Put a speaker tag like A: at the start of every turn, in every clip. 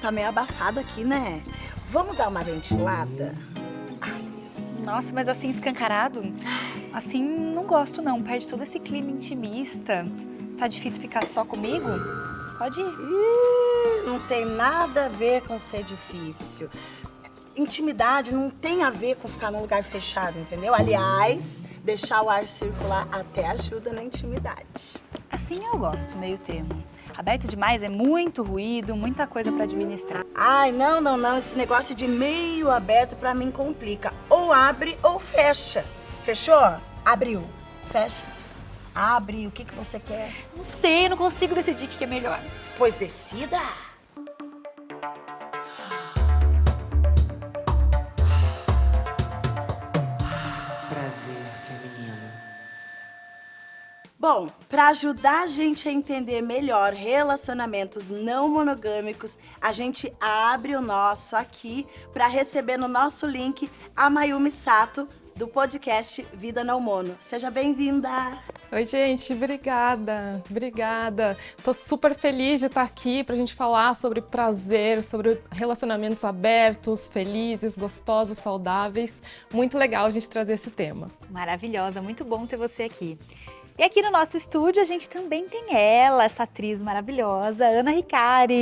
A: tá meio abafado aqui, né? Vamos dar uma ventilada?
B: Nossa, mas assim, escancarado? Assim, não gosto não, perde todo esse clima intimista. Tá difícil ficar só comigo? Pode ir.
A: Não tem nada a ver com ser difícil. Intimidade não tem a ver com ficar num lugar fechado, entendeu? Aliás, deixar o ar circular até ajuda na intimidade.
B: Assim eu gosto, meio termo. Aberto demais é muito ruído, muita coisa pra administrar.
A: Ai, não. Esse negócio de meio aberto pra mim complica. Ou abre ou fecha. Fechou? Abriu. Fecha. Abre. O que você quer?
B: Não sei, eu não consigo decidir o que é melhor.
A: Pois decida.
C: Prazer feminino.
A: Bom, para ajudar a gente a entender melhor relacionamentos não monogâmicos, a gente abre o nosso aqui para receber no nosso link a Mayumi Sato, do podcast Vida Não Mono. Seja bem-vinda!
D: Oi, gente, obrigada. Tô super feliz de estar aqui pra gente falar sobre prazer, sobre relacionamentos abertos, felizes, gostosos, saudáveis. Muito legal a gente trazer esse tema.
B: Maravilhosa, muito bom ter você aqui. E aqui no nosso estúdio a gente também tem ela, essa atriz maravilhosa, Ana Ricari.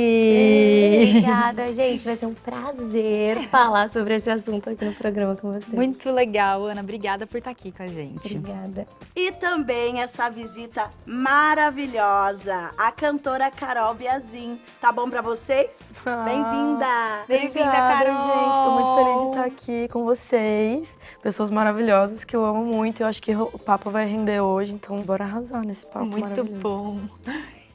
E: Obrigada, gente. Vai ser um prazer falar sobre esse assunto aqui no programa com vocês.
B: Muito legal, Ana. Obrigada por estar aqui com a gente.
E: Obrigada.
A: E também essa visita maravilhosa, a cantora Carol Biazin. Tá bom pra vocês? Bem-vinda!
B: Bem-vinda,
F: Obrigada,
B: Carol!
F: gente. Tô muito feliz de estar aqui com vocês. Pessoas maravilhosas que eu amo muito. Eu acho que o papo vai render hoje, então bora arrasar nesse papo
B: Muito
F: maravilhoso.
B: bom.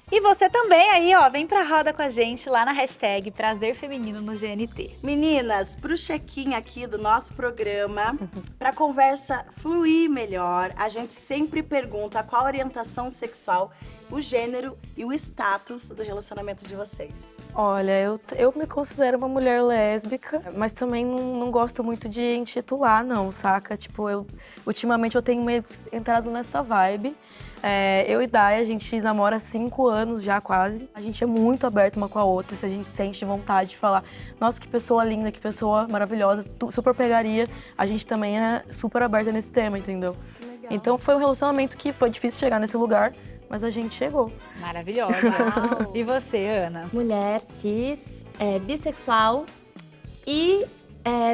B: E você também aí, ó, vem pra roda com a gente lá na hashtag Prazer Feminino no GNT.
A: Meninas, pro check-in aqui do nosso programa, pra conversa fluir melhor, a gente sempre pergunta qual a orientação sexual, o gênero e o status do relacionamento de vocês.
F: Olha, eu me considero uma mulher lésbica, mas também não gosto muito de intitular, não, saca? Tipo, ultimamente eu tenho entrado nessa vibe. Eu e Dai, a gente namora há 5 anos já, quase. A gente é muito aberto uma com a outra, se a gente sente vontade de falar nossa, que pessoa linda, que pessoa maravilhosa, super pegaria. A gente também é super aberta nesse tema, entendeu?
A: Legal.
F: Então foi um relacionamento que foi difícil chegar nesse lugar, mas a gente chegou.
B: Maravilhosa. E você, Ana?
E: Mulher cis, bissexual e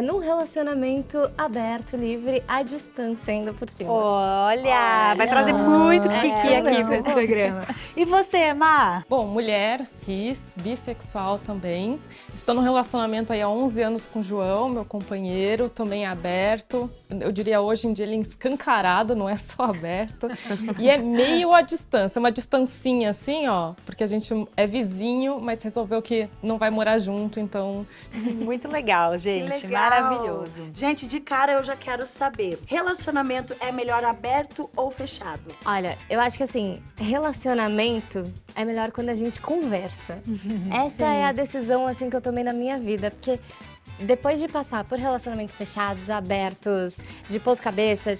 E: num relacionamento aberto, livre, à distância ainda por cima.
B: Olha, vai trazer muito kiki aqui
E: não.
B: pra esse programa. E você, Má?
D: Bom, mulher, cis, bissexual também. Estou num relacionamento aí há 11 anos com o João, meu companheiro, também aberto. Eu diria hoje em dia ele é escancarado, não é só aberto. E é meio à distância, uma distancinha assim, ó, porque a gente é vizinho, mas resolveu que não vai morar junto, então...
B: Muito legal, gente.
A: Que legal.
B: Maravilhoso.
A: Gente, de cara eu já quero saber, relacionamento é melhor aberto ou fechado?
E: Olha, eu acho que assim, relacionamento é melhor quando a gente conversa. Essa é a decisão assim que eu tomei na minha vida, porque depois de passar por relacionamentos fechados, abertos, de ponta-cabeça,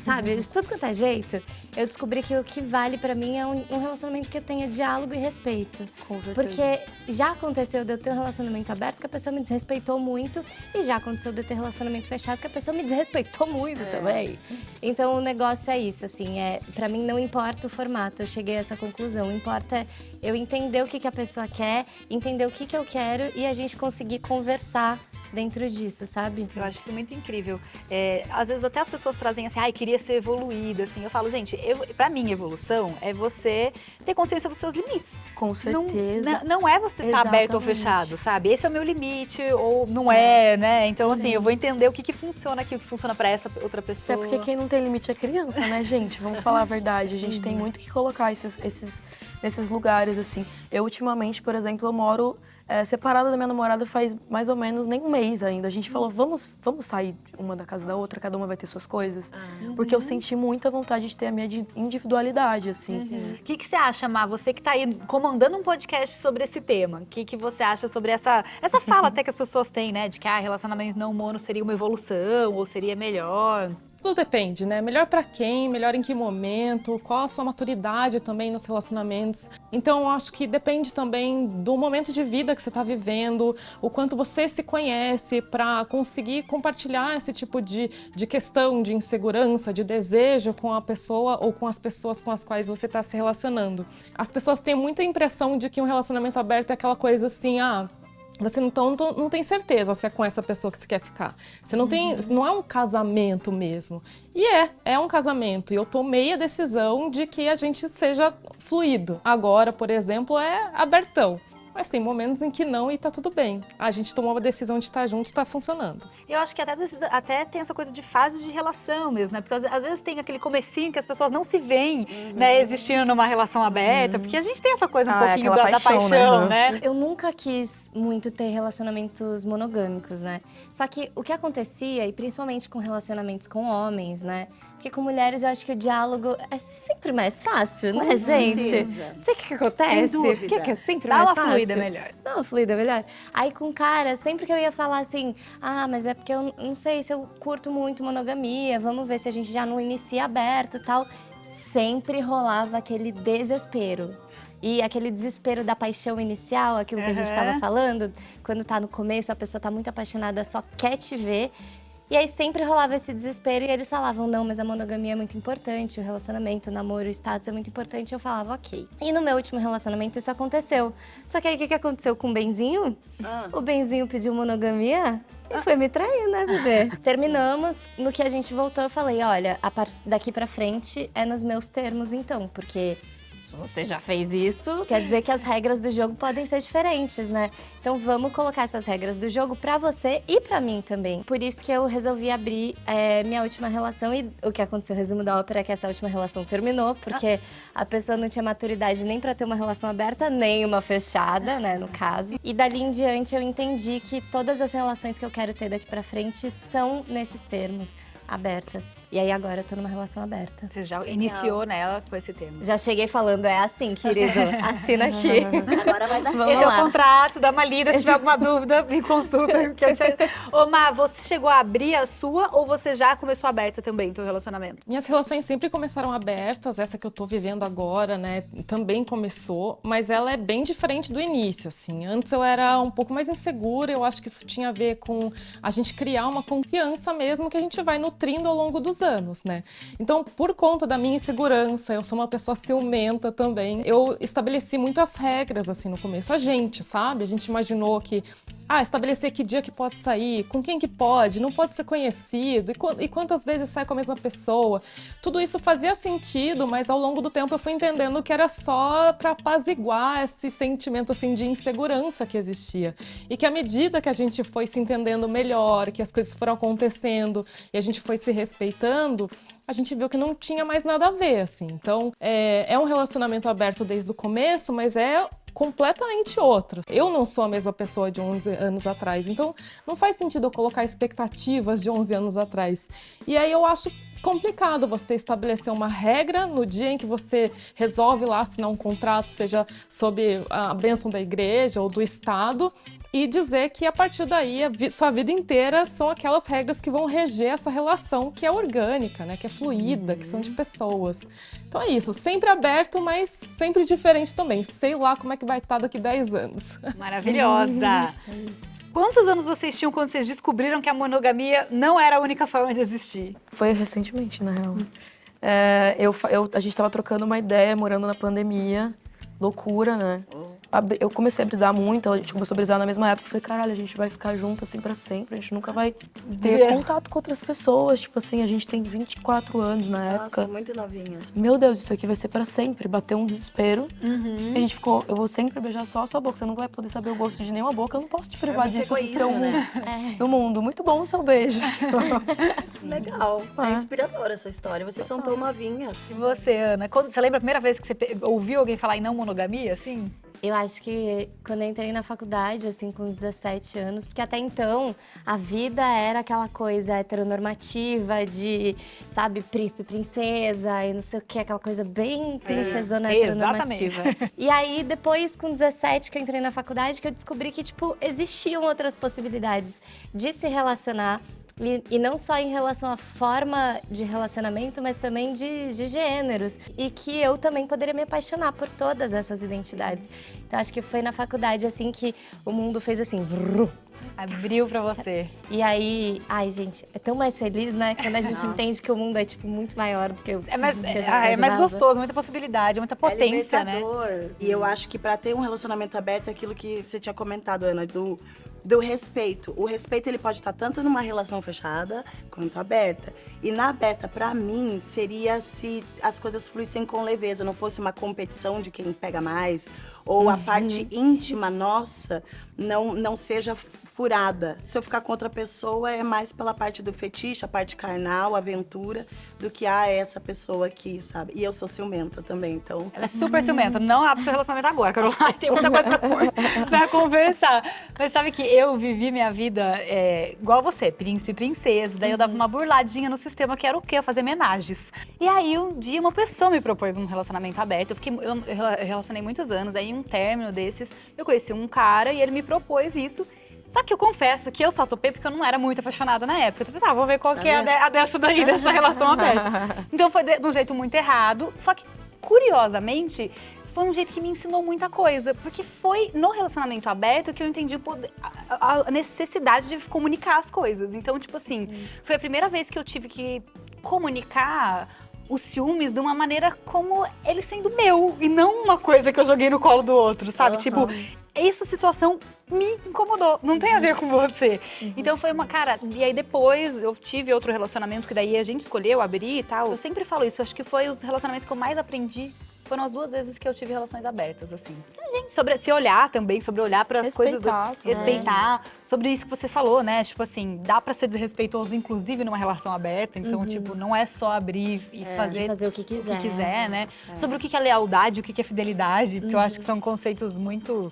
E: sabe, de tudo quanto é jeito, eu descobri que o que vale pra mim é um relacionamento que eu tenha diálogo e respeito.
F: Com certeza.
E: Porque já aconteceu de eu ter um relacionamento aberto que a pessoa me desrespeitou muito e já aconteceu de eu ter relacionamento fechado que a pessoa me desrespeitou muito também. Então o negócio é isso, assim, pra mim não importa o formato, eu cheguei a essa conclusão, importa eu entender o que a pessoa quer, entender o que eu quero e a gente conseguir conversar dentro disso, sabe?
B: Eu acho isso muito incrível. Às vezes até as pessoas trazem assim, ai, queria ser evoluída, assim. Eu falo, gente, pra mim, evolução é você ter consciência dos seus limites.
F: Com certeza.
B: Não é você estar aberto ou
F: Exatamente.
B: fechado, sabe? Esse é o meu limite, ou não é, né? Então, assim, eu vou entender o que funciona aqui, o que funciona pra essa outra pessoa.
F: Até porque quem não tem limite é criança, né, gente? Vamos falar a verdade. A gente tem muito que colocar nesses lugares, assim. Eu, ultimamente, por exemplo, eu moro separada da minha namorada faz mais ou menos nem um mês ainda. A gente falou, vamos sair uma da casa da outra, cada uma vai ter suas coisas. Porque eu senti muita vontade de ter a minha individualidade, assim.
B: O que você acha, Má? Você que tá aí comandando um podcast sobre esse tema. O que você acha sobre essa fala até que as pessoas têm, né? De que relacionamento não mono seria uma evolução ou seria melhor?
D: Tudo depende, né? Melhor pra quem, melhor em que momento, qual a sua maturidade também nos relacionamentos. Então, eu acho que depende também do momento de vida que você tá vivendo, o quanto você se conhece pra conseguir compartilhar esse tipo de questão, de insegurança, de desejo com a pessoa ou com as pessoas com as quais você tá se relacionando. As pessoas têm muita impressão de que um relacionamento aberto é aquela coisa assim, você não tem certeza se é com essa pessoa que você quer ficar. Você não tem, não é um casamento mesmo. E é um casamento. E eu tomei a decisão de que a gente seja fluido. Agora, por exemplo, é abertão. Mas tem momentos em que não e tá tudo bem. A gente tomou a decisão de estar junto e tá funcionando.
B: Eu acho que até tem essa coisa de fase de relação mesmo, né? Porque às vezes tem aquele comecinho que as pessoas não se veem, né, existindo numa relação aberta, porque a gente tem essa coisa um pouquinho da paixão, né?
E: Eu nunca quis muito ter relacionamentos monogâmicos, né? Só que o que acontecia, e principalmente com relacionamentos com homens, né? Porque com mulheres eu acho que o diálogo é sempre mais fácil, né, gente?
A: certeza.
E: Não sei o que acontece.
A: Sem dúvida.
E: Que é sempre
B: Dá
E: mais
B: uma
E: fácil.
B: fluida melhor.
E: Dá uma fluida melhor. Aí com cara, sempre que eu ia falar assim, mas é porque eu não sei se eu curto muito monogamia, vamos ver se a gente já não inicia aberto e tal. Sempre rolava aquele desespero. E aquele desespero da paixão inicial, aquilo que a gente estava falando, quando tá no começo, a pessoa tá muito apaixonada, só quer te ver. E aí sempre rolava esse desespero e eles falavam, não, mas a monogamia é muito importante, o relacionamento, o namoro, o status é muito importante. Eu falava, ok. E no meu último relacionamento isso aconteceu. Só que aí o que aconteceu com o Benzinho? O Benzinho pediu monogamia e foi me trair, né, bebê? Terminamos, no que a gente voltou eu falei, olha, a partir daqui pra frente é nos meus termos então, porque... se você já fez isso, quer dizer que as regras do jogo podem ser diferentes, né? Então vamos colocar essas regras do jogo pra você e pra mim também. Por isso que eu resolvi abrir minha última relação e o que aconteceu, o resumo da ópera é que essa última relação terminou, porque a pessoa não tinha maturidade nem pra ter uma relação aberta, nem uma fechada, né, no caso. E dali em diante eu entendi que todas as relações que eu quero ter daqui pra frente são nesses termos. Abertas. E aí agora eu tô numa relação aberta.
B: Você já iniciou nela com esse tema.
E: Já cheguei falando, é assim, querido, assina aqui.
A: Agora vai dar
E: Vamos
A: certo.
B: Esse
E: lá.
B: é o contrato, dá uma lida, se tiver alguma dúvida, me consulta. Ô, Má, você chegou a abrir a sua ou você já começou aberta também, teu relacionamento?
D: Minhas relações sempre começaram abertas, essa que eu tô vivendo agora, né, também começou, mas ela é bem diferente do início, assim. Antes eu era um pouco mais insegura, eu acho que isso tinha a ver com a gente criar uma confiança mesmo que a gente vai nutrindo ao longo dos anos, né? Então, por conta da minha insegurança, eu sou uma pessoa ciumenta também, eu estabeleci muitas regras, assim, no começo. A gente, sabe? A gente imaginou que estabelecer que dia que pode sair, com quem que pode, não pode ser conhecido, e quantas vezes sai com a mesma pessoa. Tudo isso fazia sentido, mas ao longo do tempo eu fui entendendo que era só para apaziguar esse sentimento assim de insegurança que existia. E que à medida que a gente foi se entendendo melhor, que as coisas foram acontecendo e a gente foi se respeitando, a gente viu que não tinha mais nada a ver, assim. Então, é um relacionamento aberto desde o começo, mas é completamente outro. Eu não sou a mesma pessoa de 11 anos atrás, então não faz sentido eu colocar expectativas de 11 anos atrás. E aí eu acho complicado você estabelecer uma regra no dia em que você resolve lá assinar um contrato, seja sob a bênção da igreja ou do Estado, e dizer que a partir daí sua vida inteira são aquelas regras que vão reger essa relação que é orgânica, né? Que é fluida, que são de pessoas. Então é isso, sempre aberto, mas sempre diferente também. Sei lá como é que vai estar daqui 10 anos.
B: Maravilhosa! Quantos anos vocês tinham quando vocês descobriram que a monogamia não era a única forma de existir?
F: Foi recentemente, na real. A gente tava trocando uma ideia, morando na pandemia. Loucura, né? Eu comecei a brisar muito, a gente começou a brisar na mesma época. Eu falei, caralho, a gente vai ficar junto assim pra sempre. A gente nunca vai ter contato com outras pessoas. Tipo assim, a gente tem 24 anos na época.
A: Nossa, muito novinhas.
F: Meu Deus, isso aqui vai ser pra sempre. Bateu um desespero. E a gente ficou, eu vou sempre beijar só a sua boca. Você não vai poder saber o gosto de nenhuma boca. Eu não posso te privar
A: muito
F: disso do
A: egoísmo,
F: seu
A: né?
F: do mundo. Muito bom o seu beijo.
A: Legal. É inspiradora essa história. Vocês são tão novinhas.
B: E você, Ana? Você lembra a primeira vez que você ouviu alguém falar em não monogamia, assim?
E: Eu acho que quando eu entrei na faculdade, assim, com uns 17 anos, porque até então a vida era aquela coisa heteronormativa de, sabe, príncipe, princesa e não sei o que, aquela coisa bem clichêzona heteronormativa. E aí, depois, com 17, que eu entrei na faculdade, que eu descobri que, tipo, existiam outras possibilidades de se relacionar E não só em relação à forma de relacionamento, mas também de gêneros. E que eu também poderia me apaixonar por todas essas identidades. Então, acho que foi na faculdade, assim, que o mundo fez assim... Vrru.
B: Abriu pra você.
E: E aí, ai, gente, é tão mais feliz, né? Quando a gente entende que o mundo é, tipo, muito maior do que o
B: É mais,
E: que a gente
B: é mais
E: imaginava.
B: gostoso, muita possibilidade, muita potência, né?
A: libertador. E eu acho que pra ter um relacionamento aberto é aquilo que você tinha comentado, Ana, do respeito. O respeito, ele pode estar tanto numa relação fechada quanto aberta. E na aberta, pra mim, seria se as coisas fluíssem com leveza, não fosse uma competição de quem pega mais, ou a parte íntima nossa não seja furada. Se eu ficar com outra pessoa, é mais pela parte do fetiche, a parte carnal, aventura, do que essa pessoa aqui, sabe? E eu sou ciumenta também, então...
B: Ela é super ciumenta, não abre seu relacionamento agora, Carol. Tem muita coisa pra conversar. Mas sabe que eu vivi minha vida igual você, príncipe e princesa. Daí eu dava uma burladinha no sistema, que era o quê? Eu fazer homenagens. E aí um dia uma pessoa me propôs um relacionamento aberto. Eu relacionei muitos anos, aí em um término desses, eu conheci um cara e ele me propôs isso. Só que eu confesso que eu só topei porque eu não era muito apaixonada na época. Eu pensava, vou ver qual que é a dessa daí, dessa relação aberta. Então foi de um jeito muito errado. Só que, curiosamente, foi um jeito que me ensinou muita coisa. Porque foi no relacionamento aberto que eu entendi a necessidade de comunicar as coisas. Então, tipo assim, foi a primeira vez que eu tive que comunicar os ciúmes de uma maneira como ele sendo meu. E não uma coisa que eu joguei no colo do outro, sabe? Tipo... Essa situação me incomodou, não tem a ver com você. Então foi uma, cara, e aí depois eu tive outro relacionamento que daí a gente escolheu abrir e tal. Eu sempre falo isso, acho que foi os relacionamentos que eu mais aprendi. Foram as 2 vezes que eu tive relações abertas, assim. Gente, sobre se olhar também, sobre olhar para as coisas. Respeitar. Sobre isso que você falou, né? Tipo assim, dá para ser desrespeitoso, inclusive numa relação aberta. Então, tipo, não é só abrir e fazer
E: o que quiser.
B: né? Sobre o que é lealdade, o que é fidelidade, porque eu acho que são conceitos muito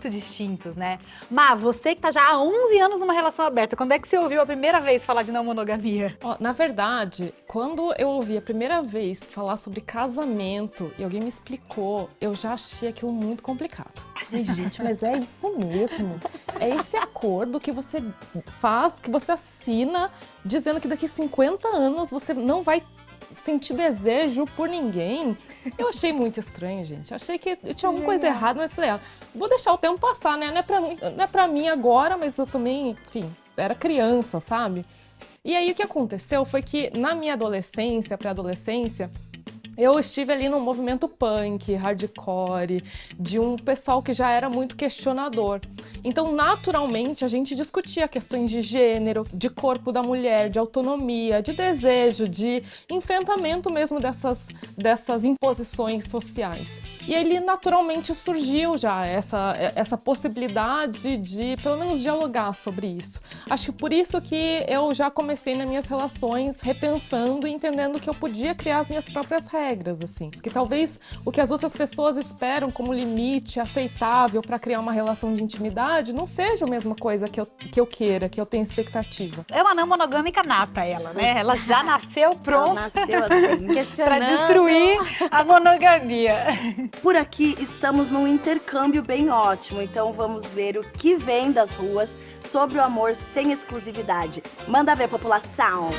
B: distintos, né? Má, você que tá já há 11 anos numa relação aberta, quando é que você ouviu a primeira vez falar de não monogamia?
D: Na verdade, quando eu ouvi a primeira vez falar sobre casamento e alguém me explicou, eu já achei aquilo muito complicado. Falei, gente, mas é isso mesmo? É esse acordo que você faz, que você assina, dizendo que daqui 50 anos você não vai sentir desejo por ninguém. Eu achei muito estranho, gente. Achei que tinha alguma coisa errada, mas falei, vou deixar o tempo passar, né? Não é pra mim agora, mas eu também, enfim, era criança, sabe? E aí o que aconteceu foi que na minha adolescência, pré-adolescência, eu estive ali no movimento punk, hardcore, de um pessoal que já era muito questionador. Então, naturalmente, a gente discutia questões de gênero, de corpo da mulher, de autonomia, de desejo, de enfrentamento mesmo dessas imposições sociais. E aí, naturalmente, surgiu já essa possibilidade de, pelo menos, dialogar sobre isso. Acho que por isso que eu já comecei nas minhas relações repensando e entendendo que eu podia criar as minhas próprias regras, assim. Que talvez o que as outras pessoas esperam como limite aceitável para criar uma relação de intimidade não seja a mesma coisa que eu queira, que eu tenha expectativa.
B: É uma não monogâmica nata, ela, né? Ela já nasceu pronta.
A: Ela nasceu assim.
B: Pra destruir a monogamia.
A: Por aqui estamos num intercâmbio bem ótimo, então vamos ver o que vem das ruas sobre o amor sem exclusividade. Manda ver, população!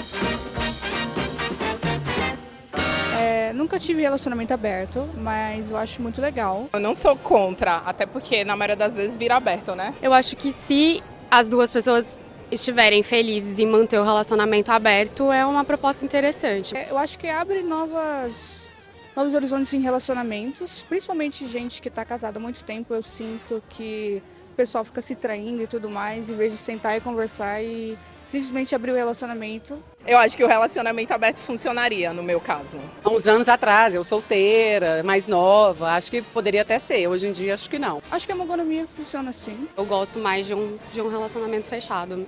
G: Nunca tive relacionamento aberto, mas eu acho muito legal.
H: Eu não sou contra, até porque na maioria das vezes vira aberto, né?
I: Eu acho que se as duas pessoas estiverem felizes em manter o relacionamento aberto, é uma proposta interessante.
G: Eu acho que abre novos horizontes em relacionamentos, principalmente gente que está casada há muito tempo. Eu sinto que o pessoal fica se traindo e tudo mais, em vez de sentar e conversar e simplesmente abrir o relacionamento.
H: Eu acho que o relacionamento aberto funcionaria, no meu caso.
J: Há uns anos atrás, eu solteira, mais nova, acho que poderia até ser. Hoje em dia, acho que não.
G: Acho que a monogamia funciona assim.
I: Eu gosto mais de um relacionamento fechado.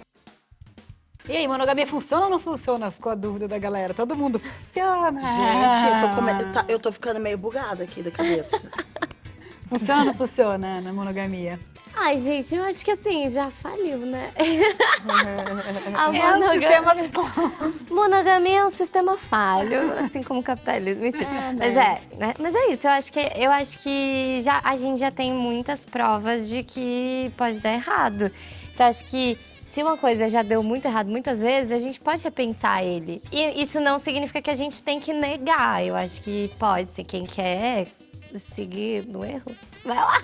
B: E aí, monogamia funciona ou não funciona? Ficou a dúvida da galera. Todo mundo funciona.
A: Gente, eu tô ficando meio bugada aqui da cabeça.
B: Funciona ou não funciona na monogamia?
E: Ai, gente, eu acho que assim, já faliu, né? Monogamia é um sistema falho, assim como o capitalismo. Mentira. Mas é isso, eu acho que a gente já tem muitas provas de que pode dar errado. Então, acho que se uma coisa já deu muito errado muitas vezes, a gente pode repensar ele. E isso não significa que a gente tem que negar. Eu acho que pode ser quem quer seguir no erro. Vai lá.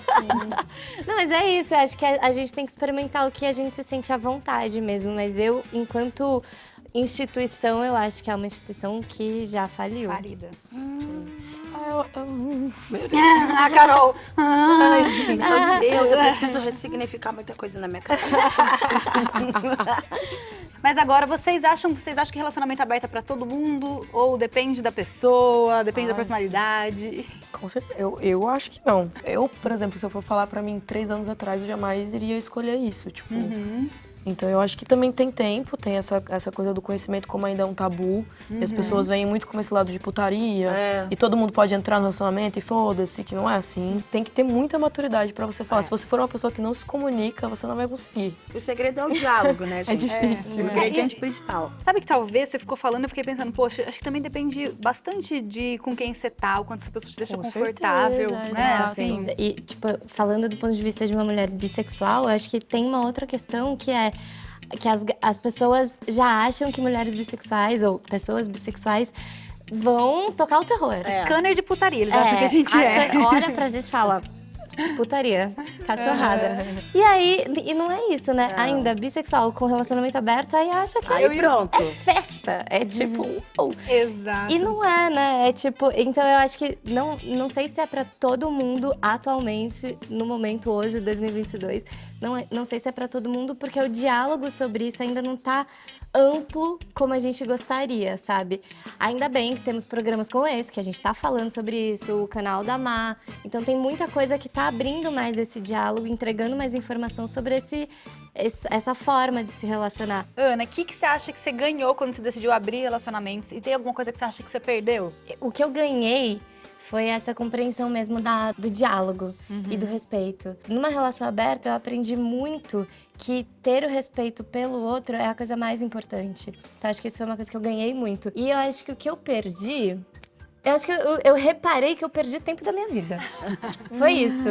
E: Não, mas é isso. Eu acho que a gente tem que experimentar o que a gente se sente à vontade mesmo. Mas eu, enquanto instituição, eu acho que é uma instituição que já faliu.
B: Falida.
A: Ah, Carol! Ai, gente, meu Deus, eu preciso ressignificar muita coisa na minha cabeça.
B: Mas agora, vocês acham que relacionamento aberto é pra todo mundo? Ou depende da pessoa, depende da personalidade?
F: Com certeza. Eu acho que não. Eu, por exemplo, se eu for falar pra mim 3 anos atrás, eu jamais iria escolher isso, tipo... Então eu acho que também tem tempo, tem essa coisa do conhecimento como ainda é um tabu. E as pessoas vêm muito com esse lado de putaria. E todo mundo pode entrar no relacionamento e foda-se, que não é assim. Tem que ter muita maturidade pra você falar. Se você for uma pessoa que não se comunica, você não vai conseguir.
A: O segredo é o diálogo, né, gente?
F: É difícil.
A: O ingrediente principal.
B: Sabe que talvez você ficou falando, eu fiquei pensando, poxa, acho que também depende bastante de com quem você tá, o quanto essa pessoa te deixa
F: Com
B: confortável,
F: certeza,
B: né?
F: exato.
B: Assim.
E: E, tipo, falando do ponto de vista de uma mulher bissexual, eu acho que tem uma outra questão que é que as pessoas já acham que mulheres bissexuais ou pessoas bissexuais vão tocar o terror.
B: Scanner de putaria, eles acham que a gente
E: olha pra gente e fala, putaria, cachorrada. E aí, e não é isso, né? Ainda bissexual com relacionamento aberto, aí acha que
A: Aí pronto.
E: é festa. É tipo,
B: Exato.
E: E não é, né? É tipo, então eu acho que não sei se é pra todo mundo atualmente, no momento hoje, 2022, não sei se é pra todo mundo, porque o diálogo sobre isso ainda não tá amplo como a gente gostaria, sabe? Ainda bem que temos programas como esse, que a gente tá falando sobre isso, o canal da Má. Então tem muita coisa que tá abrindo mais esse diálogo, entregando mais informação sobre essa forma de se relacionar.
B: Ana, o que você acha que você ganhou quando você decidiu abrir relacionamentos? E tem alguma coisa que você acha que você perdeu?
E: O que eu ganhei foi essa compreensão mesmo do diálogo e do respeito. Numa relação aberta, eu aprendi muito que ter o respeito pelo outro é a coisa mais importante. Então, acho que isso foi uma coisa que eu ganhei muito. E eu acho que o que eu perdi... Eu acho que eu reparei que eu perdi tempo da minha vida. Foi isso.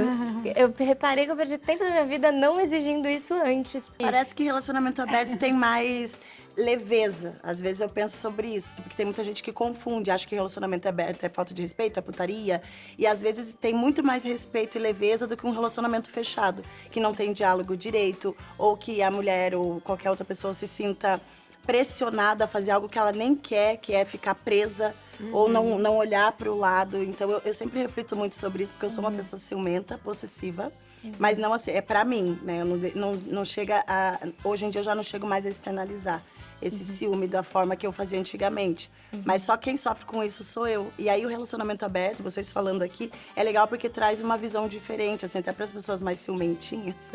E: Eu reparei que eu perdi tempo da minha vida não exigindo isso antes.
A: Parece que relacionamento aberto tem mais leveza. Às vezes eu penso sobre isso, porque tem muita gente que confunde, acha que relacionamento aberto é falta de respeito, é putaria. E às vezes tem muito mais respeito e leveza do que um relacionamento fechado, que não tem diálogo direito, ou que a mulher ou qualquer outra pessoa se sinta pressionada a fazer algo que ela nem quer, que é ficar presa, ou não olhar para o lado. Então eu sempre reflito muito sobre isso, porque eu sou uma pessoa ciumenta, possessiva, mas não assim, é para mim, né? Eu não chega a... Hoje em dia eu já não chego mais a externalizar esse ciúme da forma que eu fazia antigamente. Mas só quem sofre com isso sou eu. E aí o relacionamento aberto, vocês falando aqui, é legal porque traz uma visão diferente, assim, até para as pessoas mais ciumentinhas.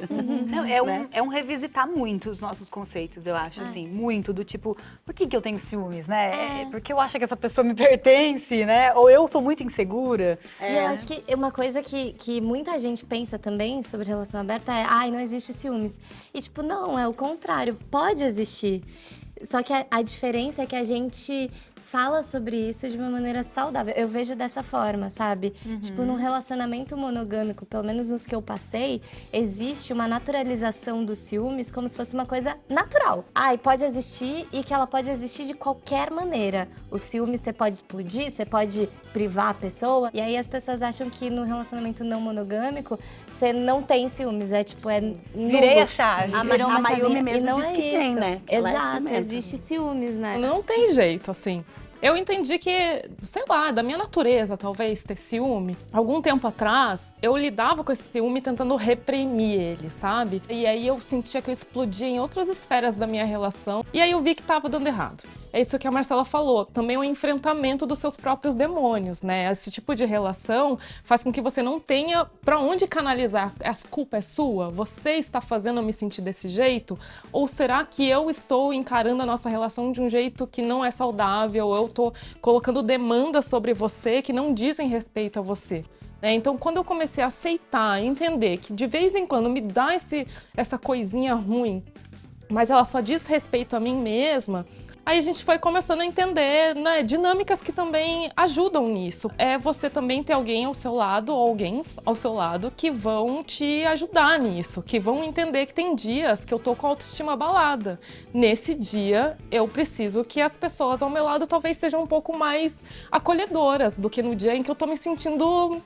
B: Não, é um revisitar muito os nossos conceitos, eu acho, assim. Muito, do tipo, por que eu tenho ciúmes, né? Porque eu acho que essa pessoa me pertence, né? Ou eu sou muito insegura.
E: E eu acho que uma coisa que muita gente pensa também sobre relação aberta é, ai, não existe ciúmes. E tipo, não, é o contrário, pode existir. Só que a diferença é que a gente fala sobre isso de uma maneira saudável. Eu vejo dessa forma, sabe? Tipo, num relacionamento monogâmico, pelo menos nos que eu passei, existe uma naturalização dos ciúmes como se fosse uma coisa natural. E pode existir e que ela pode existir de qualquer maneira. O ciúme você pode explodir, você pode privar a pessoa. E aí as pessoas acham que no relacionamento não monogâmico, você não tem ciúmes. É tipo, é nulo.
B: Virei a chave.
A: A Mayumi mesmo disse que tem, né?
E: Exato, existe ciúmes, né?
D: Não tem jeito, assim. Eu entendi que, sei lá, da minha natureza, talvez, ter ciúme. Algum tempo atrás, eu lidava com esse ciúme tentando reprimir ele, sabe? E aí eu sentia que eu explodia em outras esferas da minha relação. E aí eu vi que tava dando errado. É isso que a Marcela falou, também o enfrentamento dos seus próprios demônios, né? Esse tipo de relação faz com que você não tenha pra onde canalizar. A culpa é sua? Você está fazendo eu me sentir desse jeito? Ou será que eu estou encarando a nossa relação de um jeito que não é saudável? Eu tô colocando demandas sobre você que não dizem respeito a você? Então, quando eu comecei a aceitar, entender que de vez em quando me dá essa coisinha ruim, mas ela só diz respeito a mim mesma, Aí a gente foi começando a entender, né, dinâmicas que também ajudam nisso. É você também ter alguém ao seu lado, ou alguém ao seu lado, que vão te ajudar nisso, que vão entender que tem dias que eu tô com a autoestima abalada. Nesse dia, eu preciso que as pessoas ao meu lado talvez sejam um pouco mais acolhedoras do que no dia em que eu tô me sentindo,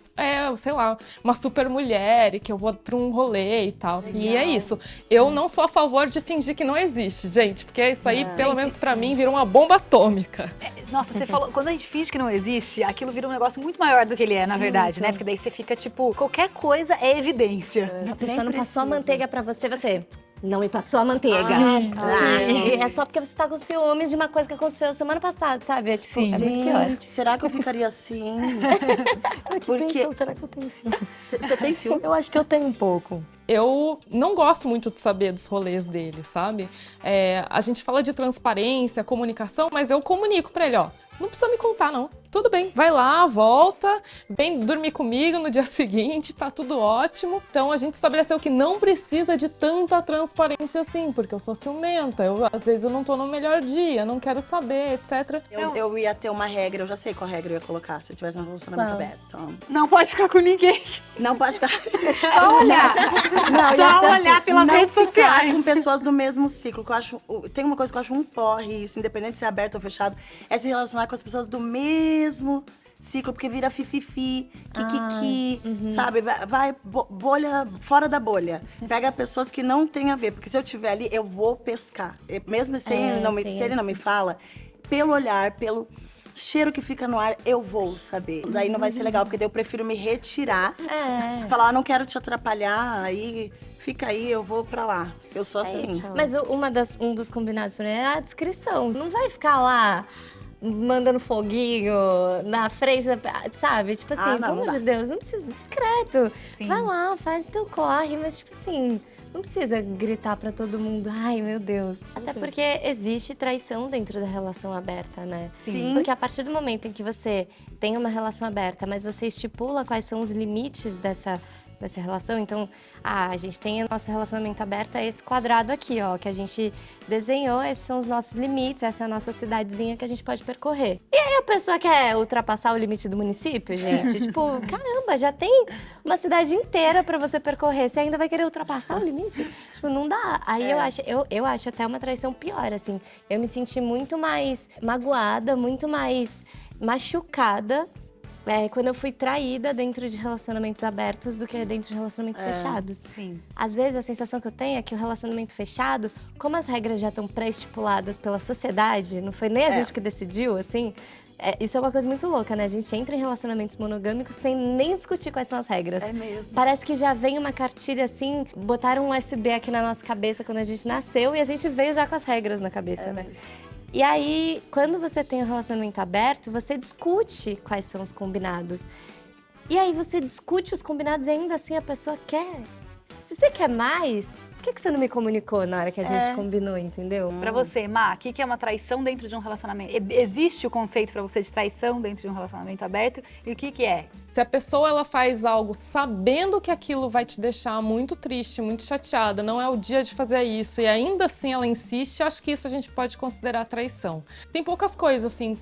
D: sei lá, uma super mulher e que eu vou pra um rolê e tal. Legal. E é isso. Eu não sou a favor de fingir que não existe, gente, porque isso aí, pelo menos pra mim, virou uma bomba atômica.
B: Nossa, você falou, quando a gente finge que não existe, aquilo vira um negócio muito maior do que ele é, na verdade, né? Porque daí você fica tipo, qualquer coisa é evidência.
E: A pessoa não passou a manteiga pra você não me passou a manteiga. É só porque você tá com ciúmes de uma coisa que aconteceu semana passada, sabe? É tipo, é muito pior.
A: Será que eu ficaria assim?
F: Porque será que eu tenho ciúmes?
A: Você tem ciúmes?
F: Eu acho que eu tenho um pouco.
D: Eu não gosto muito de saber dos rolês dele, sabe? A gente fala de transparência, comunicação, mas eu comunico pra ele, ó, não precisa me contar, não. Tudo bem, vai lá, volta, vem dormir comigo no dia seguinte, tá tudo ótimo. Então a gente estabeleceu que não precisa de tanta transparência assim, porque eu sou ciumenta, às vezes eu não tô no melhor dia, não quero saber, etc.
A: Eu ia ter uma regra, eu já sei qual regra eu ia colocar se eu tivesse um relacionamento aberto. Então...
B: Não pode ficar com ninguém.
A: Não pode ficar...
B: Só olhar. Só olhar pelas redes sociais.
A: Com pessoas do mesmo ciclo, que eu acho... Tem uma coisa que eu acho um porre, isso, independente se é aberto ou fechado, é se relacionar com as pessoas do mesmo ciclo, porque vira fififi, kikiki, sabe? Vai bolha, fora da bolha. Pega pessoas que não tem a ver, porque se eu estiver ali, eu vou pescar. Mesmo se ele não me fala, pelo olhar, pelo cheiro que fica no ar, eu vou saber. Daí não vai ser legal, porque daí eu prefiro me retirar, falar, não quero te atrapalhar, aí... Fica aí, eu vou pra lá. Eu sou assim.
E: Mas um dos combinados é a descrição. Não vai ficar lá mandando foguinho na frente, sabe? Tipo assim, pelo amor de Deus, não precisa, discreto. Sim. Vai lá, faz teu corre, mas tipo assim, não precisa gritar pra todo mundo, ai meu Deus. Até porque existe traição dentro da relação aberta, né?
A: Sim.
E: Porque a partir do momento em que você tem uma relação aberta, mas você estipula quais são os limites dessa relação, então, a gente tem o nosso relacionamento aberto, é esse quadrado aqui, ó, que a gente desenhou, esses são os nossos limites, essa é a nossa cidadezinha que a gente pode percorrer. E aí a pessoa quer ultrapassar o limite do município, gente? Tipo, caramba, já tem uma cidade inteira pra você percorrer, você ainda vai querer ultrapassar o limite? Tipo, não dá. Aí eu acho até uma traição pior, assim. Eu me senti muito mais magoada, muito mais machucada quando eu fui traída dentro de relacionamentos abertos do que dentro de relacionamentos fechados.
B: Sim.
E: Às vezes a sensação que eu tenho é que o relacionamento fechado, como as regras já estão pré-estipuladas pela sociedade, não foi nem a gente que decidiu, assim, isso é uma coisa muito louca, né? A gente entra em relacionamentos monogâmicos sem nem discutir quais são as regras.
A: É mesmo.
E: Parece que já vem uma cartilha assim, botaram um USB aqui na nossa cabeça quando a gente nasceu e a gente veio já com as regras na cabeça, né? Mesmo. E aí, quando você tem um relacionamento aberto, você discute quais são os combinados. E aí você discute os combinados e ainda assim a pessoa quer. Se você quer mais, por que você não me comunicou na hora que a gente combinou, entendeu?
B: Pra você, Má, o que é uma traição dentro de um relacionamento? Existe o conceito pra você de traição dentro de um relacionamento aberto? E o que é?
D: Se a pessoa ela faz algo sabendo que aquilo vai te deixar muito triste, muito chateada, não é o dia de fazer isso, e ainda assim ela insiste, acho que isso a gente pode considerar traição. Tem poucas coisas, assim,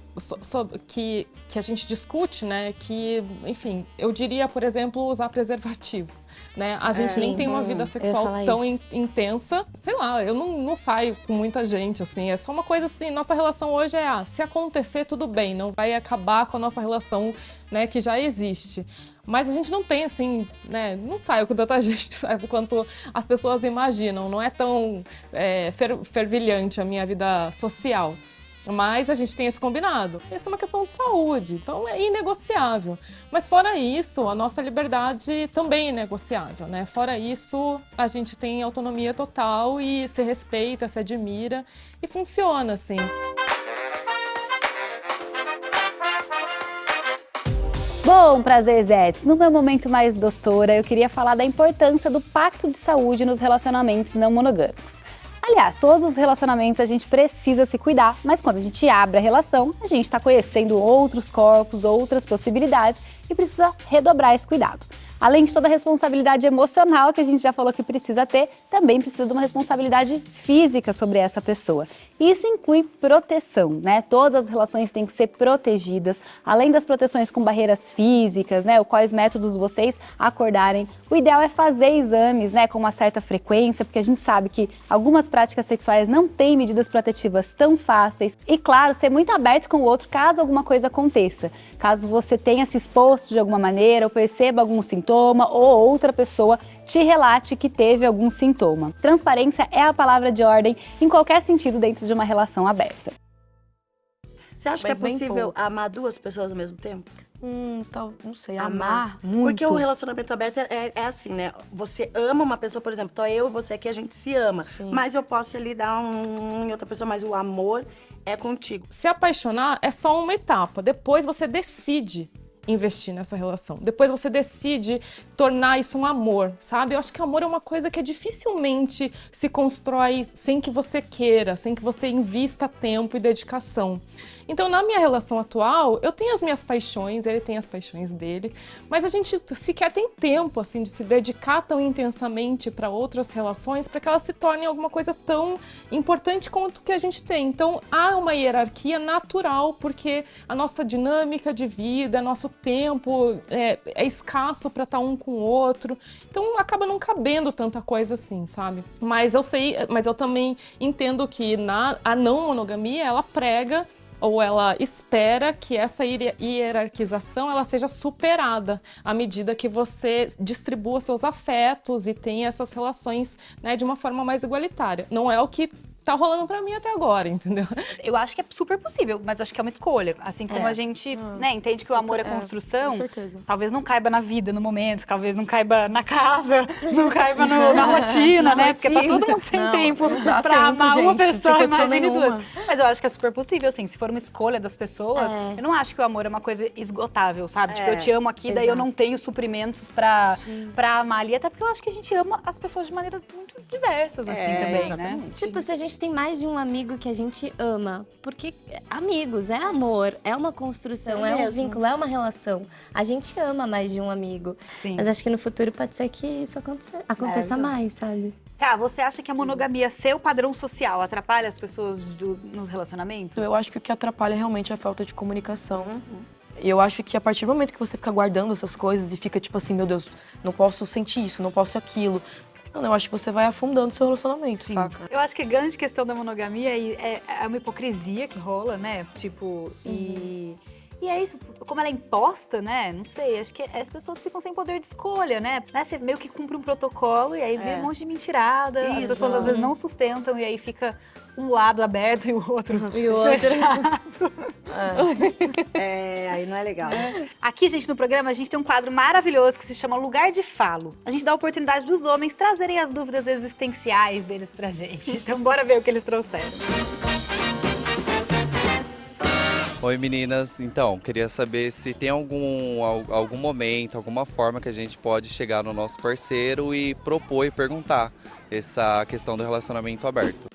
D: que a gente discute, né, que, enfim, eu diria, por exemplo, usar preservativo. Né? A gente nem tem uma vida sexual tão intensa. Sei lá, eu não saio com muita gente, assim. É só uma coisa assim, nossa relação hoje se acontecer, tudo bem. Não vai acabar com a nossa relação, né, que já existe. Mas a gente não tem, assim, né, não saio com tanta gente, sabe, quanto as pessoas imaginam. Não é tão fervilhante a minha vida social. Mas a gente tem esse combinado. Essa é uma questão de saúde, então é inegociável. Mas fora isso, a nossa liberdade também é inegociável, né? Fora isso, a gente tem autonomia total e se respeita, se admira e funciona, assim.
K: Bom, Prazerzets, no meu momento mais doutora, eu queria falar da importância do pacto de saúde nos relacionamentos não monogâmicos. Aliás, todos os relacionamentos a gente precisa se cuidar, mas quando a gente abre a relação, a gente está conhecendo outros corpos, outras possibilidades e precisa redobrar esse cuidado. Além de toda a responsabilidade emocional que a gente já falou que precisa ter, também precisa de uma responsabilidade física sobre essa pessoa. Isso inclui proteção, né? Todas as relações têm que ser protegidas, além das proteções com barreiras físicas, né? Quais métodos vocês acordarem. O ideal é fazer exames, né? Com uma certa frequência, porque a gente sabe que algumas práticas sexuais não têm medidas protetivas tão fáceis. E claro, ser muito aberto com o outro caso alguma coisa aconteça. Caso você tenha se exposto de alguma maneira ou perceba algum sintoma ou outra pessoa te relate que teve algum sintoma. Transparência é a palavra de ordem em qualquer sentido dentro de uma relação aberta.
A: Você acha
F: Mas
A: que é
F: bem
A: possível
F: pouco.
A: amar duas pessoas ao mesmo tempo?
F: Não sei,
A: Amar
F: muito.
A: Porque o relacionamento aberto é assim, né? Você ama uma pessoa, por exemplo, tô eu e você aqui, a gente se ama.
F: Sim.
A: Mas eu posso ali dar em outra pessoa, mas o amor é contigo.
D: Se apaixonar é só uma etapa, depois você decide investir nessa relação. Depois você decide tornar isso um amor, sabe? Eu acho que amor é uma coisa que dificilmente se constrói sem que você queira, sem que você invista tempo e dedicação. Então, na minha relação atual, eu tenho as minhas paixões, ele tem as paixões dele, mas a gente sequer tem tempo, assim, de se dedicar tão intensamente para outras relações, para que elas se tornem alguma coisa tão importante quanto que a gente tem. Então, há uma hierarquia natural, porque a nossa dinâmica de vida, nosso tempo é escasso para estar um com o outro, então acaba não cabendo tanta coisa assim, sabe? Mas eu também entendo que a não monogamia, ela prega ou ela espera que essa hierarquização ela seja superada à medida que você distribua seus afetos e tenha essas relações, né, de uma forma mais igualitária. Não é o que tá rolando pra mim até agora, entendeu?
B: Eu acho que é super possível, mas eu acho que é uma escolha. Assim como a gente né, entende que o amor é construção,
F: com certeza.
B: talvez não caiba na vida no momento, talvez não caiba na casa, não caiba na rotina, né? Porque tá todo mundo sem tempo pra amar uma pessoa, imagine duas. Mas eu acho que é super possível, assim, se for uma escolha das pessoas, eu não acho que o amor é uma coisa esgotável, sabe? Tipo, eu te amo aqui, daí eu não tenho suprimentos pra amar ali, até porque eu acho que a gente ama as pessoas de maneira muito diversas, assim, também,
A: exatamente.
B: né?
E: Tipo, se a gente tem mais de um amigo que a gente ama, porque amigos, é amor, é uma construção, é um vínculo, é uma relação. A gente ama mais de um amigo.
B: Sim.
E: Mas acho que no futuro pode ser que isso aconteça mais, sabe?
B: Tá, você acha que a monogamia ser o padrão social atrapalha as pessoas nos relacionamentos?
F: Eu acho que o que atrapalha realmente é a falta de comunicação. E eu acho que a partir do momento que você fica guardando essas coisas e fica tipo assim, meu Deus, não posso sentir isso, não posso aquilo. Não, eu acho que você vai afundando seu relacionamento, saca?
B: Eu acho que a grande questão da monogamia é uma hipocrisia que rola, né? Tipo, e é isso, como ela é imposta, né? Não sei, acho que as pessoas ficam sem poder de escolha, né? Você meio que cumpre um protocolo e aí vê um monte de mentirada. As pessoas às vezes não sustentam e aí fica um lado aberto e o outro fechado.
A: Aí não é legal.
B: Aqui, gente, no programa, a gente tem um quadro maravilhoso que se chama Lugar de Falo. A gente dá a oportunidade dos homens trazerem as dúvidas existenciais deles pra gente. Então, bora ver o que eles trouxeram.
L: Oi meninas, então, queria saber se tem algum momento, alguma forma que a gente pode chegar no nosso parceiro e propor e perguntar essa questão do relacionamento aberto.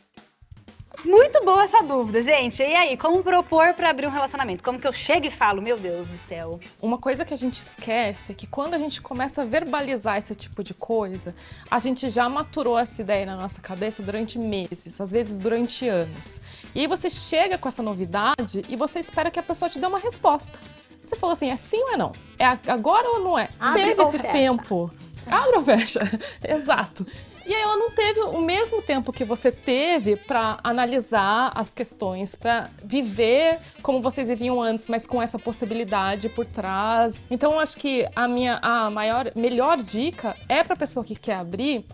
B: Muito boa essa dúvida, gente. E aí, como propor pra abrir um relacionamento? Como que eu chego e falo, meu Deus do céu?
D: Uma coisa que a gente esquece é que quando a gente começa a verbalizar esse tipo de coisa, a gente já maturou essa ideia na nossa cabeça durante meses, às vezes durante anos. E aí você chega com essa novidade e você espera que a pessoa te dê uma resposta. Você falou assim, é sim ou é não? É agora ou não é? Teve esse tempo. Abre ou fecha? Exato. E aí ela não teve o mesmo tempo que você teve para analisar as questões, para viver como vocês viviam antes, mas com essa possibilidade por trás. Então acho que a melhor dica é para a pessoa que quer abrir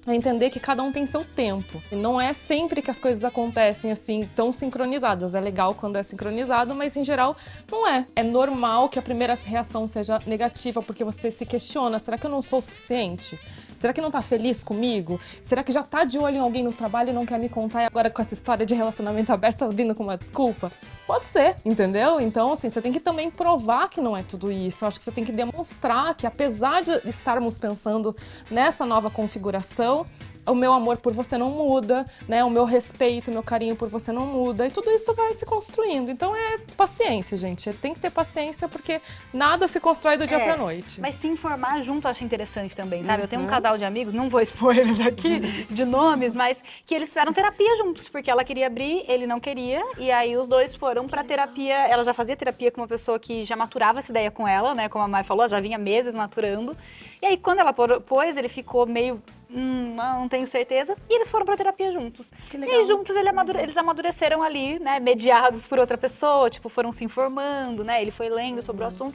D: é entender que cada um tem seu tempo. E não é sempre que as coisas acontecem assim, tão sincronizadas. É legal quando é sincronizado, mas em geral não é. É normal que a primeira reação seja negativa, porque você se questiona, será que eu não sou o suficiente? Será que não tá feliz comigo? Será que já tá de olho em alguém no trabalho e não quer me contar e agora com essa história de relacionamento aberto tá vindo com uma desculpa? Pode ser, entendeu? Então, assim, você tem que também provar que não é tudo isso. Eu acho que você tem que demonstrar que, apesar de estarmos pensando nessa nova configuração, o meu amor por você não muda, né? O meu respeito, o meu carinho por você não muda. E tudo isso vai se construindo. Então é paciência, gente. Tem que ter paciência porque nada se constrói do dia pra noite.
B: Mas se informar junto eu acho interessante também, sabe? Eu tenho um casal de amigos, não vou expor eles aqui de nomes, mas que eles fizeram terapia juntos, porque ela queria abrir, ele não queria, e aí os dois foram pra terapia. Ela já fazia terapia com uma pessoa que já maturava essa ideia com ela, né? Como a Mai falou, já vinha meses maturando. E aí quando ela pôs, ele ficou meio não tenho certeza. E eles foram pra terapia juntos. Que legal. E aí juntos eles amadureceram ali, né? Mediados por outra pessoa, tipo, foram se informando, né? Ele foi lendo sobre o assunto.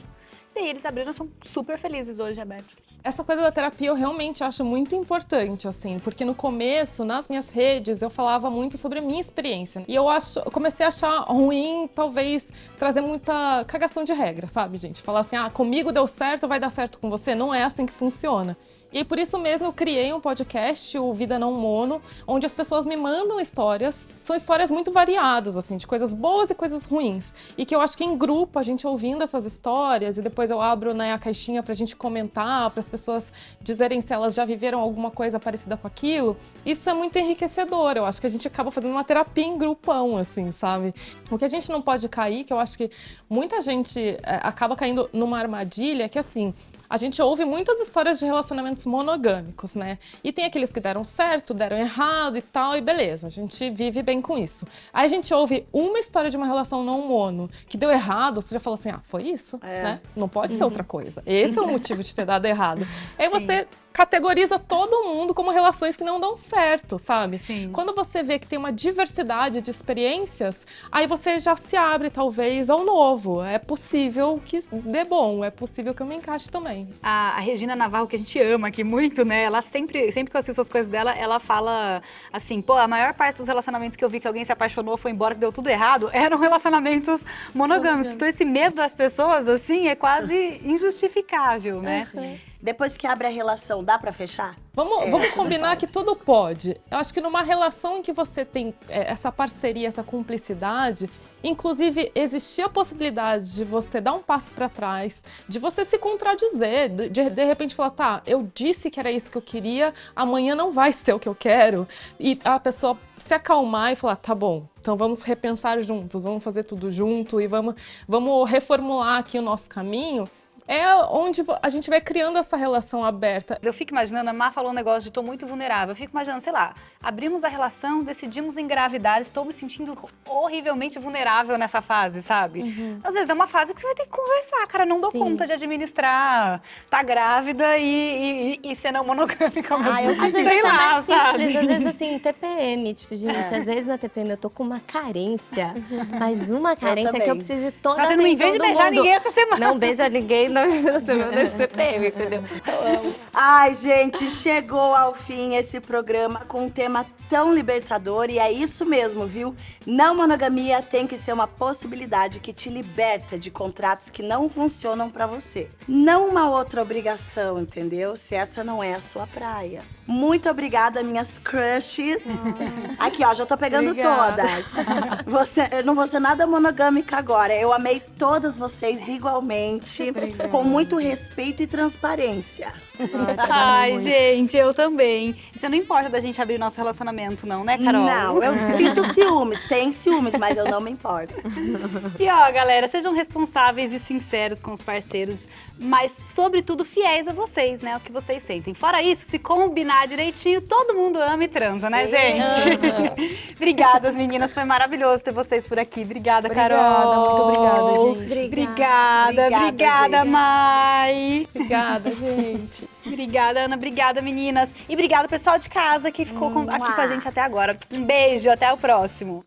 B: E aí eles abriram, são super felizes hoje, abertos.
D: Essa coisa da terapia eu realmente acho muito importante, assim, porque no começo, nas minhas redes, eu falava muito sobre a minha experiência. E eu comecei a achar ruim, talvez, trazer muita cagação de regra, sabe, gente? Falar assim, comigo deu certo, vai dar certo com você. Não é assim que funciona. E aí, por isso mesmo, eu criei um podcast, o Vida Não Mono, onde as pessoas me mandam histórias. São histórias muito variadas, assim, de coisas boas e coisas ruins. E que eu acho que em grupo, a gente ouvindo essas histórias, e depois eu abro, né, a caixinha pra gente comentar, para as pessoas dizerem se elas já viveram alguma coisa parecida com aquilo. Isso é muito enriquecedor. Eu acho que a gente acaba fazendo uma terapia em grupão, assim, sabe? O que a gente não pode cair, que eu acho que muita gente acaba caindo numa armadilha, que assim, a gente ouve muitas histórias de relacionamentos monogâmicos, né? E tem aqueles que deram certo, deram errado e tal, e beleza, a gente vive bem com isso. Aí a gente ouve uma história de uma relação não mono que deu errado, você já fala assim, foi isso, né? Não pode ser outra coisa. Esse é o motivo de ter dado errado. Aí você categoriza todo mundo como relações que não dão certo, sabe? Sim. Quando você vê que tem uma diversidade de experiências, aí você já se abre, talvez, ao novo. É possível que dê bom, é possível que eu me encaixe também.
B: A Regina Navarro, que a gente ama aqui muito, né? Ela sempre que eu assisto as coisas dela, ela fala assim, a maior parte dos relacionamentos que eu vi que alguém se apaixonou, foi embora, que deu tudo errado, eram relacionamentos monogâmicos. Então esse medo das pessoas, assim, é quase injustificável, né?
A: Depois que abre a relação, dá pra fechar?
D: Vamos combinar que tudo pode. Eu acho que numa relação em que você tem essa parceria, essa cumplicidade, inclusive existir a possibilidade de você dar um passo pra trás, de você se contradizer, de repente falar, eu disse que era isso que eu queria, amanhã não vai ser o que eu quero, e a pessoa se acalmar e falar, tá bom, então vamos repensar juntos, vamos fazer tudo junto e vamos reformular aqui o nosso caminho. É onde a gente vai criando essa relação aberta.
B: Eu fico imaginando, a Má falou um negócio de tô muito vulnerável. Eu fico imaginando, sei lá, abrimos a relação, decidimos engravidar, estou me sentindo horrivelmente vulnerável nessa fase, sabe? Às vezes é uma fase que você vai ter que conversar, cara, não dou conta de administrar, tá grávida e ser não monogâmica.
E: Às vezes é mais simples, às vezes assim, TPM, tipo, gente, às vezes na TPM eu tô com uma carência, mas uma carência que eu preciso de toda a atenção do mundo. Não
B: beijar ninguém essa semana.
E: Não beija ninguém na semana desse TPM, entendeu?
A: Ai, gente, chegou ao fim esse programa com um tema tão libertador e é isso mesmo, viu? Não monogamia tem que ser uma possibilidade que te liberta de contratos que não funcionam pra você. Não uma outra obrigação, entendeu? Se essa não é a sua praia. Muito obrigada, minhas crushes. Aqui, ó, já tô pegando todas. Eu não vou ser nada monogâmica agora. Eu amei todas vocês igualmente, com muito respeito e transparência.
B: Ai, gente, eu também. Isso não importa da gente abrir nosso relacionamento, não, né, Carol?
A: Não, eu sinto ciúmes, tem ciúmes, mas eu não me importo.
B: E ó, galera, sejam responsáveis e sinceros com os parceiros, mas, sobretudo, fiéis a vocês, né? O que vocês sentem. Fora isso, se combinar direitinho, todo mundo ama e transa, né, gente? Obrigada, meninas. Foi maravilhoso ter vocês por aqui. Obrigada, Carol.
F: Muito obrigada, gente.
B: Obrigada, Mai.
D: Obrigada, gente.
B: Obrigada, Ana. Obrigada, meninas. E obrigada, pessoal de casa que ficou aqui com a gente até agora. Um beijo, até o próximo.